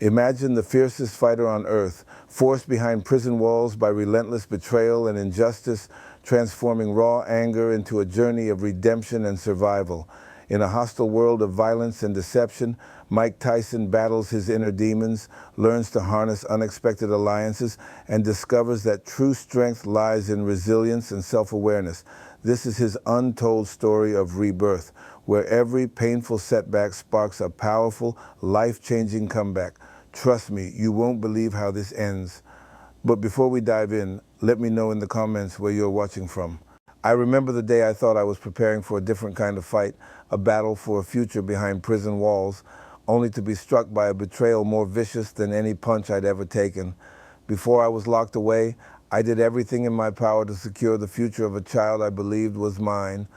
Imagine the fiercest fighter on earth, forced behind prison walls by relentless betrayal and injustice, transforming raw anger into a journey of redemption and survival. In a hostile world of violence and deception, Mike Tyson battles his inner demons, learns to harness unexpected alliances, and discovers that true strength lies in resilience and self-awareness. This is his untold story of rebirth, where every painful setback sparks a powerful, life-changing comeback. Trust me, you won't believe how this ends. But before we dive in, let me know in the comments where you're watching from. I remember the day I thought I was preparing for a different kind of fight, a battle for a future behind prison walls, only to be struck by a betrayal more vicious than any punch I'd ever taken. Before I was locked away, I did everything in my power to secure the future of a child I believed was mine.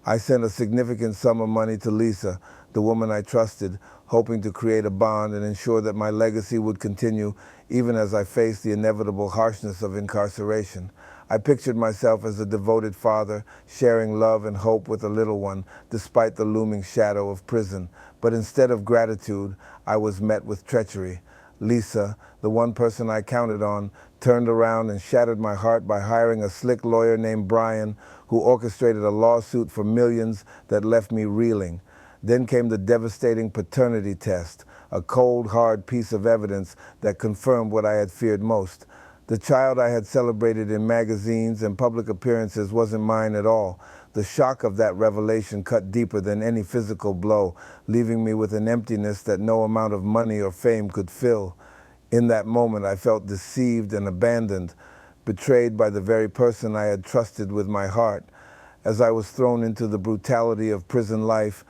I sent a significant sum of money to Lisa, the woman I trusted, hoping to create a bond and ensure that my legacy would continue even as I faced the inevitable harshness of incarceration. I pictured myself as a devoted father, sharing love and hope with a little one, despite the looming shadow of prison. But instead of gratitude, I was met with treachery. Lisa, the one person I counted on, turned around and shattered my heart by hiring a slick lawyer named Brian, who orchestrated a lawsuit for millions that left me reeling. Then came the devastating paternity test, a cold, hard piece of evidence that confirmed what I had feared most. The child I had celebrated in magazines and public appearances wasn't mine at all. The shock of that revelation cut deeper than any physical blow, leaving me with an emptiness that no amount of money or fame could fill. In that moment, I felt deceived and abandoned, betrayed by the very person I had trusted with my heart. As I was thrown into the brutality of prison life,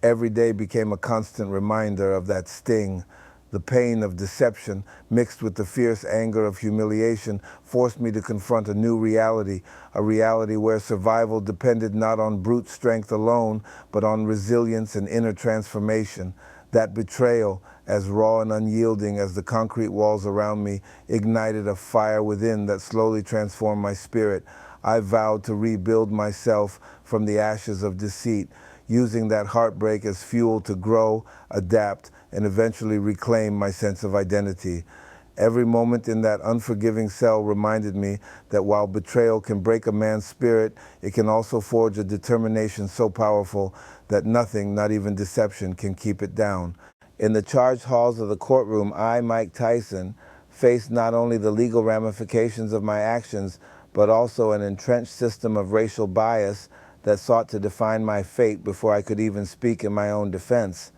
every day became a constant reminder of that sting. The pain of deception, mixed with the fierce anger of humiliation, forced me to confront a new reality, a reality where survival depended not on brute strength alone, but on resilience and inner transformation. That betrayal, as raw and unyielding as the concrete walls around me, ignited a fire within that slowly transformed my spirit. I vowed to rebuild myself from the ashes of deceit, using that heartbreak as fuel to grow, adapt, and eventually reclaim my sense of identity. Every moment in that unforgiving cell reminded me that while betrayal can break a man's spirit, it can also forge a determination so powerful that nothing, not even deception, can keep it down. In the charged halls of the courtroom, I, Mike Tyson, faced not only the legal ramifications of my actions, but also an entrenched system of racial bias that sought to define my fate before I could even speak in my own defense.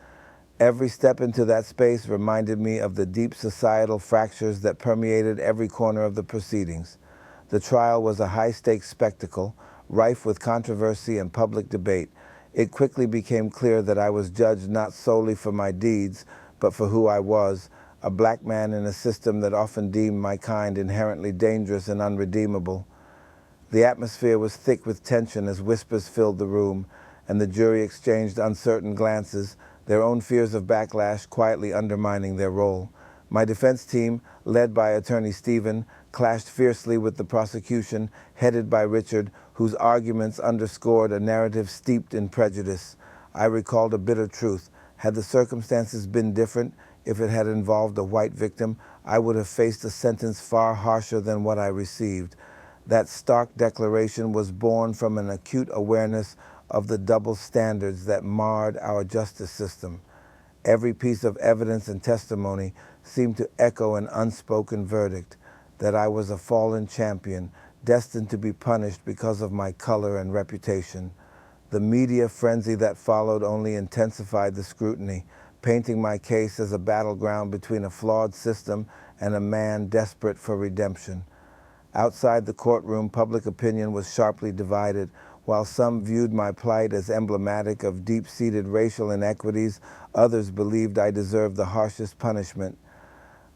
Every step into that space reminded me of the deep societal fractures that permeated every corner of the proceedings. The trial was a high-stakes spectacle, rife with controversy and public debate. It quickly became clear that I was judged not solely for my deeds, but for who I was, a black man in a system that often deemed my kind inherently dangerous and unredeemable. The atmosphere was thick with tension as whispers filled the room, and the jury exchanged uncertain glances, their own fears of backlash quietly undermining their role. My defense team, led by Attorney Stephen, clashed fiercely with the prosecution, headed by Richard, whose arguments underscored a narrative steeped in prejudice. I recalled a bitter truth. Had the circumstances been different, if it had involved a white victim, I would have faced a sentence far harsher than what I received. That stark declaration was born from an acute awareness of the double standards that marred our justice system. Every piece of evidence and testimony seemed to echo an unspoken verdict that I was a fallen champion, destined to be punished because of my color and reputation. The media frenzy that followed only intensified the scrutiny, painting my case as a battleground between a flawed system and a man desperate for redemption. Outside the courtroom, public opinion was sharply divided. While some viewed my plight as emblematic of deep-seated racial inequities, others believed I deserved the harshest punishment.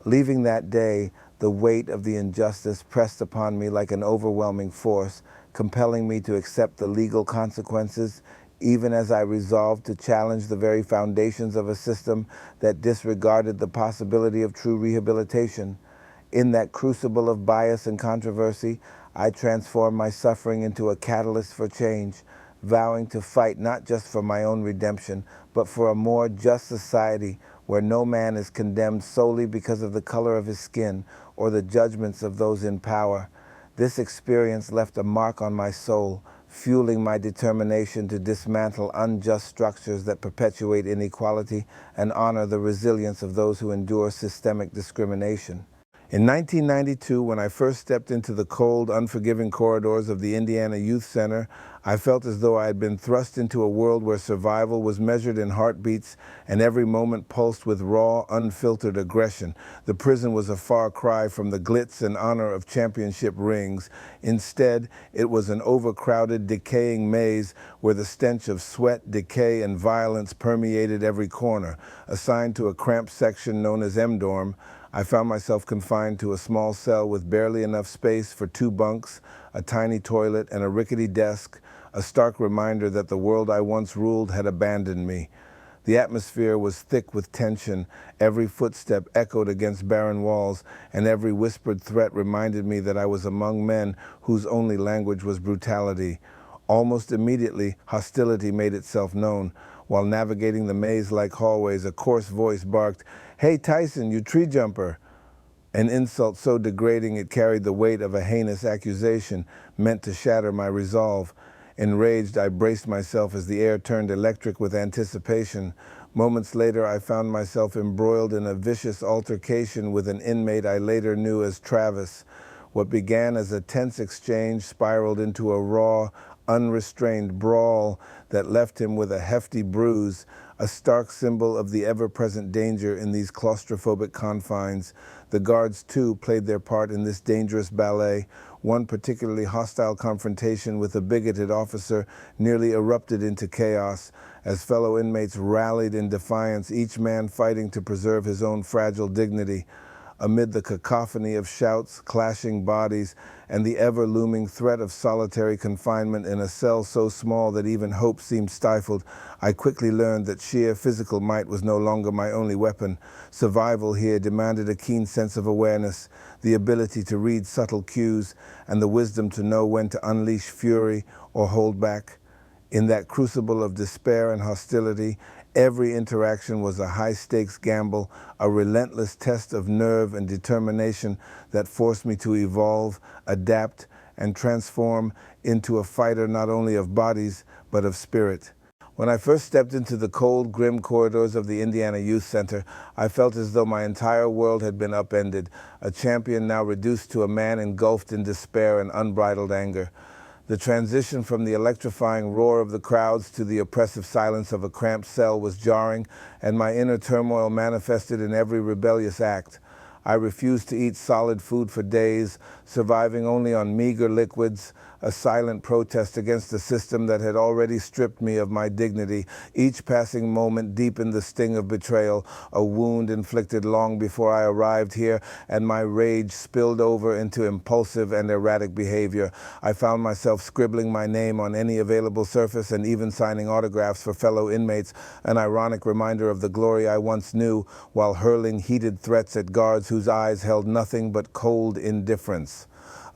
Leaving that day, the weight of the injustice pressed upon me like an overwhelming force, compelling me to accept the legal consequences, even as I resolved to challenge the very foundations of a system that disregarded the possibility of true rehabilitation. In that crucible of bias and controversy, I transformed my suffering into a catalyst for change, vowing to fight not just for my own redemption, but for a more just society, where no man is condemned solely because of the color of his skin or the judgments of those in power. This experience left a mark on my soul, fueling my determination to dismantle unjust structures that perpetuate inequality and honor the resilience of those who endure systemic discrimination. In 1992, when I first stepped into the cold, unforgiving corridors of the Indiana Youth Center, I felt as though I had been thrust into a world where survival was measured in heartbeats and every moment pulsed with raw, unfiltered aggression. The prison was a far cry from the glitz and honor of championship rings. Instead, it was an overcrowded, decaying maze where the stench of sweat, decay, and violence permeated every corner. Assigned to a cramped section known as M-Dorm, I found myself confined to a small cell with barely enough space for 2 bunks, a tiny toilet, and a rickety desk, a stark reminder that the world I once ruled had abandoned me. The atmosphere was thick with tension. Every footstep echoed against barren walls, and every whispered threat reminded me that I was among men whose only language was brutality. Almost immediately, hostility made itself known. While navigating the maze-like hallways, a coarse voice barked, "Hey Tyson, you tree jumper!" An insult so degrading it carried the weight of a heinous accusation meant to shatter my resolve. Enraged, I braced myself as the air turned electric with anticipation. Moments later, I found myself embroiled in a vicious altercation with an inmate I later knew as Travis. What began as a tense exchange spiraled into a raw, unrestrained brawl that left him with a hefty bruise, a stark symbol of the ever-present danger in these claustrophobic confines. The guards, too, played their part in this dangerous ballet. One particularly hostile confrontation with a bigoted officer nearly erupted into chaos as fellow inmates rallied in defiance, each man fighting to preserve his own fragile dignity. Amid the cacophony of shouts, clashing bodies, and the ever-looming threat of solitary confinement in a cell so small that even hope seemed stifled, I quickly learned that sheer physical might was no longer my only weapon. Survival here demanded a keen sense of awareness, the ability to read subtle cues, and the wisdom to know when to unleash fury or hold back. In that crucible of despair and hostility, every interaction was a high-stakes gamble, a relentless test of nerve and determination that forced me to evolve, adapt, and transform into a fighter not only of bodies, but of spirit. When I first stepped into the cold, grim corridors of the Indiana Youth Center, I felt as though my entire world had been upended, a champion now reduced to a man engulfed in despair and unbridled anger. The transition from the electrifying roar of the crowds to the oppressive silence of a cramped cell was jarring, and my inner turmoil manifested in every rebellious act. I refused to eat solid food for days, surviving only on meager liquids, a silent protest against the system that had already stripped me of my dignity. Each passing moment deepened the sting of betrayal, a wound inflicted long before I arrived here, and my rage spilled over into impulsive and erratic behavior. I found myself scribbling my name on any available surface and even signing autographs for fellow inmates, an ironic reminder of the glory I once knew, while hurling heated threats at guards whose eyes held nothing but cold indifference.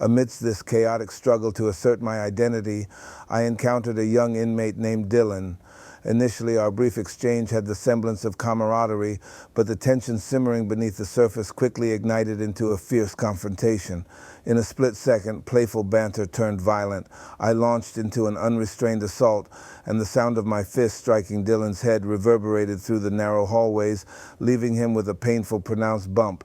Amidst this chaotic struggle to assert my identity, I encountered a young inmate named Dylan. Initially, our brief exchange had the semblance of camaraderie, but the tension simmering beneath the surface quickly ignited into a fierce confrontation. In a split second, playful banter turned violent. I launched into an unrestrained assault, and the sound of my fist striking Dylan's head reverberated through the narrow hallways, leaving him with a painful, pronounced bump.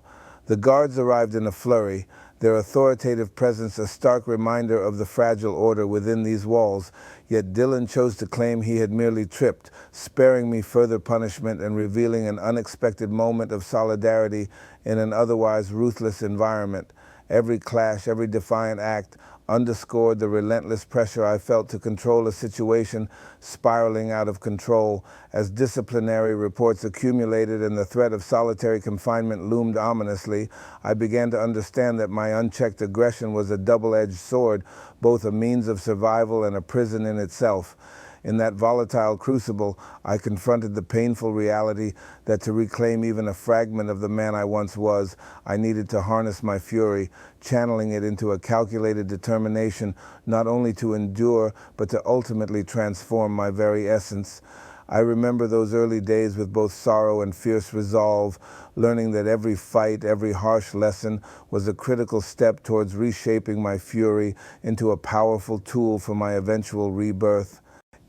The guards arrived in a flurry, their authoritative presence a stark reminder of the fragile order within these walls, yet Dylan chose to claim he had merely tripped, sparing me further punishment and revealing an unexpected moment of solidarity in an otherwise ruthless environment. Every clash, every defiant act underscored the relentless pressure I felt to control a situation spiraling out of control. As disciplinary reports accumulated and the threat of solitary confinement loomed ominously, I began to understand that my unchecked aggression was a double-edged sword, both a means of survival and a prison in itself. In that volatile crucible, I confronted the painful reality that to reclaim even a fragment of the man I once was, I needed to harness my fury, channeling it into a calculated determination not only to endure, but to ultimately transform my very essence. I remember those early days with both sorrow and fierce resolve, learning that every fight, every harsh lesson was a critical step towards reshaping my fury into a powerful tool for my eventual rebirth.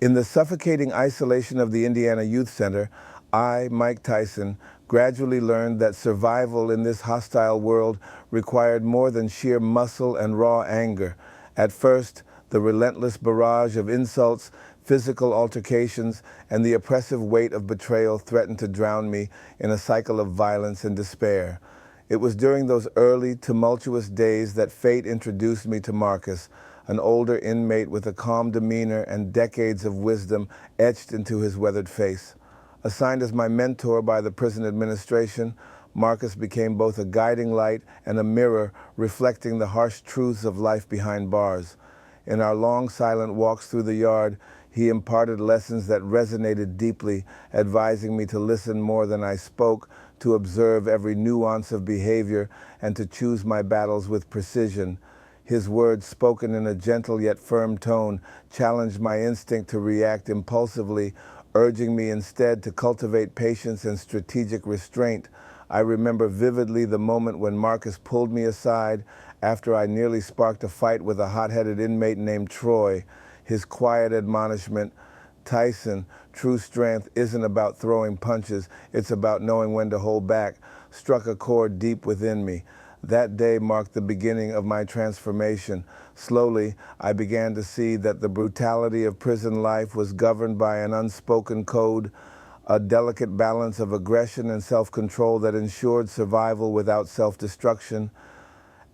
In the suffocating isolation of the Indiana Youth Center, I, Mike Tyson, gradually learned that survival in this hostile world required more than sheer muscle and raw anger. At first, the relentless barrage of insults, physical altercations, and the oppressive weight of betrayal threatened to drown me in a cycle of violence and despair. It was during those early, tumultuous days that fate introduced me to Marcus, an older inmate with a calm demeanor and decades of wisdom etched into his weathered face. Assigned as my mentor by the prison administration, Marcus became both a guiding light and a mirror reflecting the harsh truths of life behind bars. In our long, silent walks through the yard, he imparted lessons that resonated deeply, advising me to listen more than I spoke, to observe every nuance of behavior, and to choose my battles with precision. His words, spoken in a gentle yet firm tone, challenged my instinct to react impulsively, urging me instead to cultivate patience and strategic restraint. I remember vividly the moment when Marcus pulled me aside after I nearly sparked a fight with a hot-headed inmate named Troy. His quiet admonishment, "Tyson, true strength isn't about throwing punches, it's about knowing when to hold back," struck a chord deep within me. That day marked the beginning of my transformation. Slowly, I began to see that the brutality of prison life was governed by an unspoken code, a delicate balance of aggression and self-control that ensured survival without self-destruction.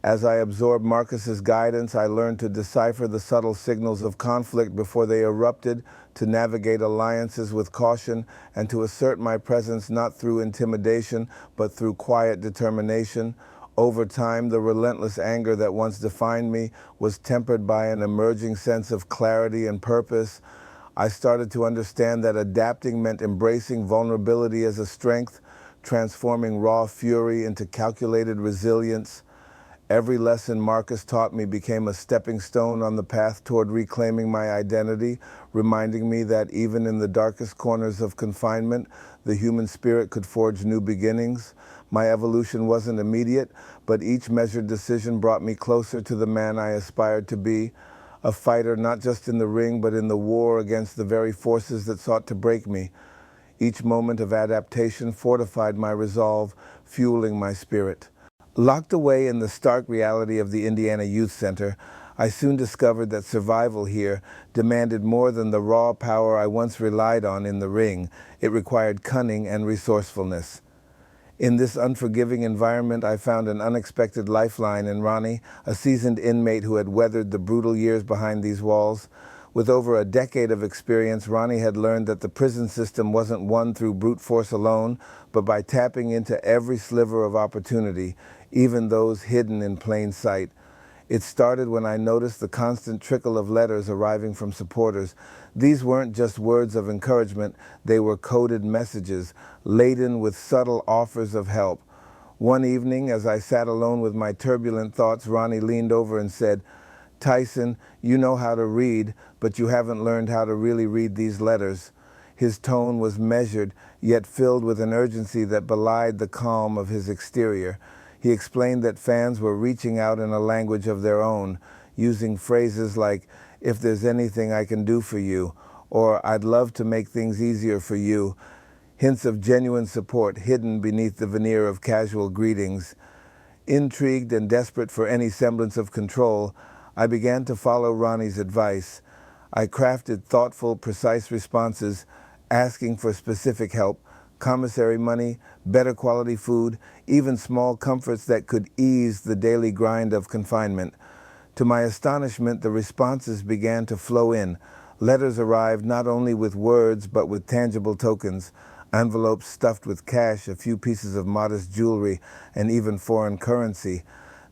As I absorbed Marcus's guidance, I learned to decipher the subtle signals of conflict before they erupted, to navigate alliances with caution, and to assert my presence not through intimidation, but through quiet determination. Over time, the relentless anger that once defined me was tempered by an emerging sense of clarity and purpose. I started to understand that adapting meant embracing vulnerability as a strength, transforming raw fury into calculated resilience. Every lesson Marcus taught me became a stepping stone on the path toward reclaiming my identity, reminding me that even in the darkest corners of confinement, the human spirit could forge new beginnings. My evolution wasn't immediate, but each measured decision brought me closer to the man I aspired to be, a fighter not just in the ring, but in the war against the very forces that sought to break me. Each moment of adaptation fortified my resolve, fueling my spirit. Locked away in the stark reality of the Indiana Youth Center, I soon discovered that survival here demanded more than the raw power I once relied on in the ring. It required cunning and resourcefulness. In this unforgiving environment, I found an unexpected lifeline in Ronnie, a seasoned inmate who had weathered the brutal years behind these walls. With over a decade of experience, Ronnie had learned that the prison system wasn't won through brute force alone, but by tapping into every sliver of opportunity, even those hidden in plain sight. It started when I noticed the constant trickle of letters arriving from supporters. These weren't just words of encouragement, they were coded messages, laden with subtle offers of help. One evening, as I sat alone with my turbulent thoughts, Ronnie leaned over and said, "Tyson, you know how to read, but you haven't learned how to really read these letters." His tone was measured, yet filled with an urgency that belied the calm of his exterior. He explained that fans were reaching out in a language of their own, using phrases like, "If there's anything I can do for you," or "I'd love to make things easier for you," hints of genuine support hidden beneath the veneer of casual greetings. Intrigued and desperate for any semblance of control, I began to follow Ronnie's advice. I crafted thoughtful, precise responses, asking for specific help, commissary money, better quality food, even small comforts that could ease the daily grind of confinement. To my astonishment, the responses began to flow in. Letters arrived not only with words, but with tangible tokens, envelopes stuffed with cash, a few pieces of modest jewelry, and even foreign currency.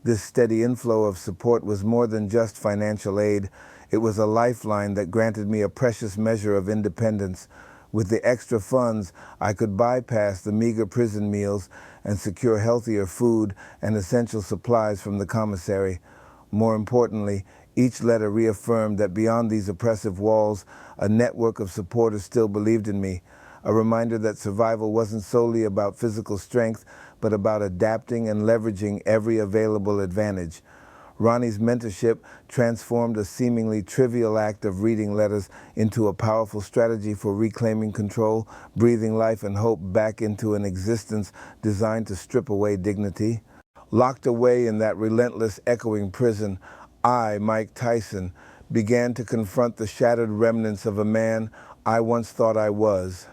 This steady inflow of support was more than just financial aid. It was a lifeline that granted me a precious measure of independence. With the extra funds, I could bypass the meager prison meals and secure healthier food and essential supplies from the commissary. More importantly, Each letter reaffirmed that beyond these oppressive walls, a network of supporters still believed in me, a reminder that survival wasn't solely about physical strength, but about adapting and leveraging every available advantage. Ronnie's mentorship transformed a seemingly trivial act of reading letters into a powerful strategy for reclaiming control, breathing life and hope back into an existence designed to strip away dignity. Locked away in that relentless, echoing prison, I, Mike Tyson, began to confront the shattered remnants of a man I once thought I was.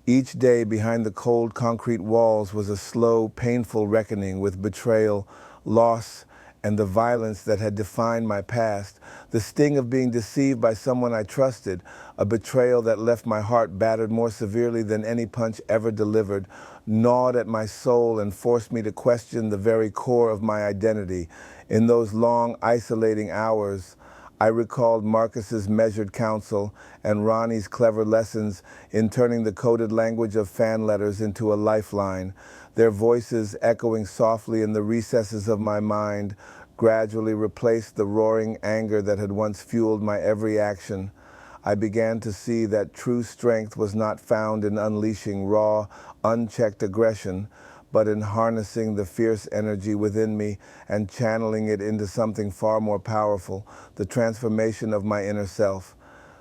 Each day behind the cold concrete walls was a slow, painful reckoning with betrayal, loss, and the violence that had defined my past, the sting of being deceived by someone I trusted, a betrayal that left my heart battered more severely than any punch ever delivered, gnawed at my soul and forced me to question the very core of my identity. In those long, isolating hours, I recalled Marcus's measured counsel and Ronnie's clever lessons in turning the coded language of fan letters into a lifeline. Their voices, echoing softly in the recesses of my mind, gradually replaced the roaring anger that had once fueled my every action. I began to see that true strength was not found in unleashing raw, unchecked aggression, but in harnessing the fierce energy within me and channeling it into something far more powerful, the transformation of my inner self.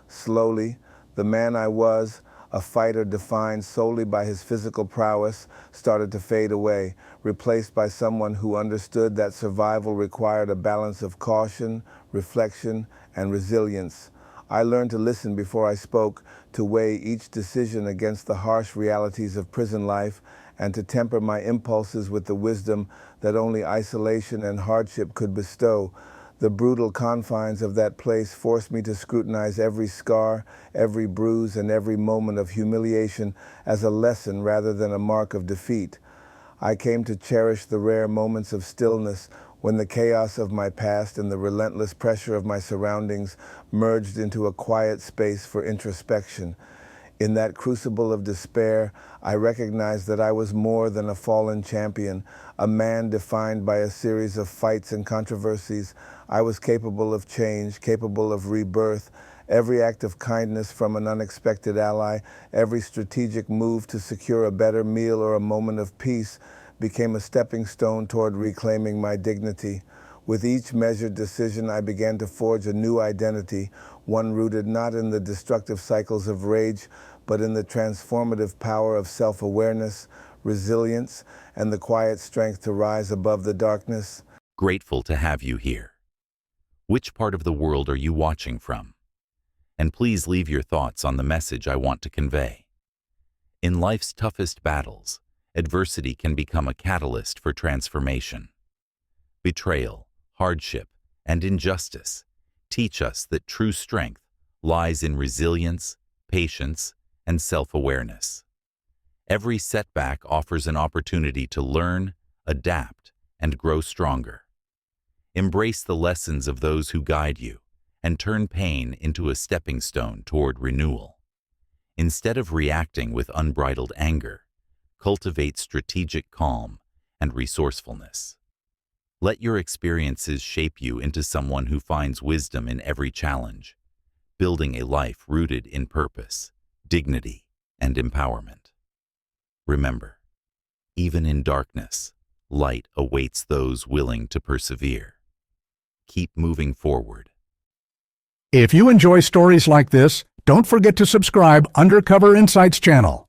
Slowly, the man I was, a fighter defined solely by his physical prowess, started to fade away, replaced by someone who understood that survival required a balance of caution, reflection, and resilience. I learned to listen before I spoke, to weigh each decision against the harsh realities of prison life, and to temper my impulses with the wisdom that only isolation and hardship could bestow. The brutal confines of that place forced me to scrutinize every scar, every bruise, and every moment of humiliation as a lesson rather than a mark of defeat. I came to cherish the rare moments of stillness when the chaos of my past and the relentless pressure of my surroundings merged into a quiet space for introspection. In that crucible of despair, I recognized that I was more than a fallen champion, a man defined by a series of fights and controversies. I was capable of change, capable of rebirth. Every act of kindness from an unexpected ally, every strategic move to secure a better meal or a moment of peace became a stepping stone toward reclaiming my dignity. With each measured decision, I began to forge a new identity, one rooted not in the destructive cycles of rage, but in the transformative power of self-awareness, resilience, and the quiet strength to rise above the darkness. Grateful to have you here. Which part of the world are you watching from? And please leave your thoughts on the message I want to convey. In life's toughest battles, adversity can become a catalyst for transformation. Betrayal, hardship, and injustice teach us that true strength lies in resilience, patience, and self-awareness. Every setback offers an opportunity to learn, adapt, and grow stronger. Embrace the lessons of those who guide you and turn pain into a stepping stone toward renewal. Instead of reacting with unbridled anger, cultivate strategic calm and resourcefulness. Let your experiences shape you into someone who finds wisdom in every challenge, building a life rooted in purpose, dignity, and empowerment. Remember, even in darkness, light awaits those willing to persevere. Keep moving forward. If you enjoy stories like this, don't forget to subscribe Undercover Insights channel.